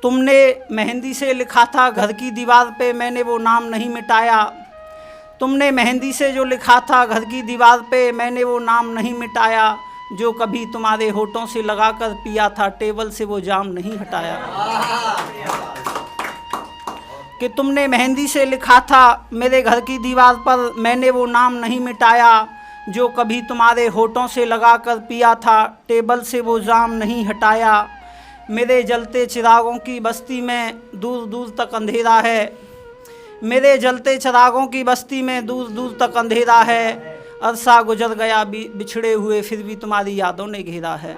तुमने मेहंदी से लिखा था घर की दीवार पे, मैंने वो नाम नहीं मिटाया। तुमने मेहंदी से जो लिखा था घर की दीवार पे, मैंने वो नाम नहीं मिटाया। जो कभी तुम्हारे होठों से लगाकर पिया था, टेबल से वो जाम नहीं हटाया। कि तुमने मेहंदी से लिखा था मेरे घर की दीवार पर, मैंने वो नाम नहीं मिटाया। जो कभी तुम्हारे होठों से लगाकर पिया था, टेबल से वो जाम नहीं हटाया। मेरे जलते चिरागों की बस्ती में दूर दूर तक अंधेरा है। मेरे जलते चिरागों की बस्ती में दूर दूर तक अंधेरा है। अरसा गुजर गया बिछड़े हुए, फिर भी तुम्हारी यादों ने घेरा है।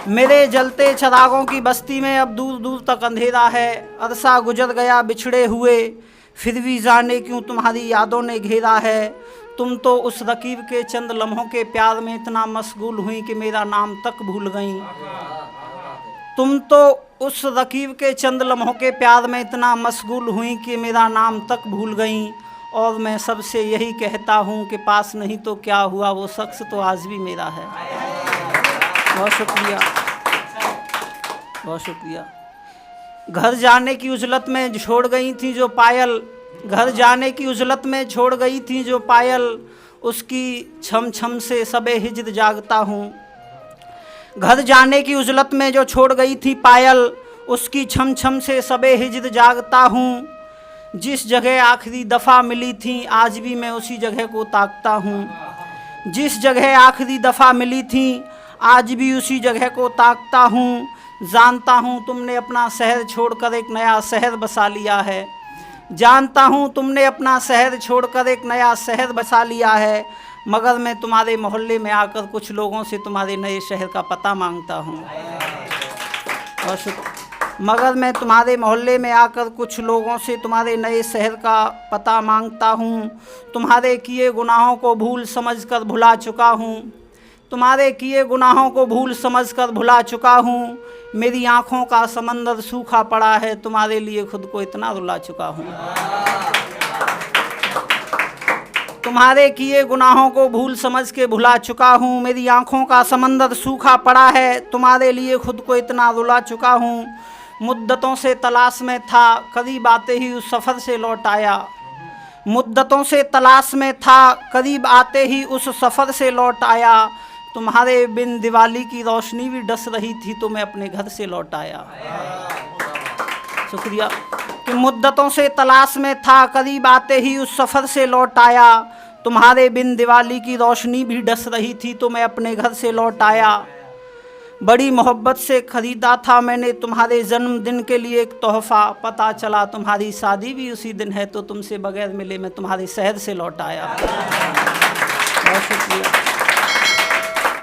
मेरे जलते चिरागों की बस्ती में अब दूर दूर तक अंधेरा है। अरसा गुजर गया बिछड़े हुए, फिर भी जाने क्यों तुम्हारी यादों ने घेरा है। तुम तो उस रकीब के चंद लम्हों के प्यार में इतना मशगूल हुई कि मेरा नाम तक भूल गई। तुम तो उस रकीब के चंद लम्हों के प्यार में इतना मशगूल हुई कि मेरा नाम तक भूल गई। और मैं सबसे यही कहता हूँ कि पास नहीं तो क्या हुआ, वो शख्स तो आज भी मेरा है। बहुत शुक्रिया, बहुत शुक्रिया। घर जाने की उजलत में छोड़ गई थी जो पायल, घर जाने की उजलत में छोड़ गई थी जो पायल, उसकी छम छम से सबे हिज्र जागता हूँ। घर जाने की उजलत में जो छोड़ गई थी पायल, उसकी छम छम से सबे हिज्र जागता हूँ। जिस जगह आखिरी दफ़ा मिली थी, आज भी मैं उसी जगह को ताकता हूँ। जिस जगह आखिरी दफ़ा मिली थी, आज भी उसी जगह को ताकता हूँ। जानता हूँ तुमने अपना शहर छोड़कर एक नया शहर बसा लिया है। जानता हूँ तुमने अपना शहर छोड़कर एक नया शहर बसा लिया है। मगर मैं तुम्हारे मोहल्ले में आकर कुछ लोगों से तुम्हारे नए शहर का पता मांगता हूँ। मगर मैं तुम्हारे मोहल्ले में आकर कुछ लोगों से तुम्हारे नए शहर का पता मांगता हूँ। तुम्हारे किए गुनाहों को भूल समझकर भुला चुका हूँ। तुम्हारे किए गुनाहों को भूल समझकर भुला चुका हूँ। मेरी आँखों का समंदर सूखा पड़ा है, तुम्हारे लिए खुद को इतना रुला चुका हूँ। तुम्हारे किए गुनाहों को भूल समझ के भुला चुका हूँ। मेरी आँखों का समंदर सूखा पड़ा है, तुम्हारे लिए खुद को इतना रुला चुका हूँ। मुद्दतों से तलाश में था, करीब आते ही उस सफ़र से लौट आया। मुद्दतों से तलाश में था, करीब आते ही उस सफ़र से लौट आया। तुम्हारे बिन दिवाली की रोशनी भी डस रही थी, तो मैं अपने घर से लौट आया। शुक्रिया। कि मुद्दतों से तलाश में था, करीब आते ही उस सफ़र से लौट आया। तुम्हारे बिन दिवाली की रोशनी भी डस रही थी, तो मैं अपने घर से लौट आया। बड़ी मोहब्बत से ख़रीदा था मैंने तुम्हारे जन्मदिन के लिए एक तोहफ़ा। पता चला तुम्हारी शादी भी उसी दिन है, तो तुमसे बगैर मिले मैं तुम्हारे शहर से लौट आया। बहुत शुक्रिया।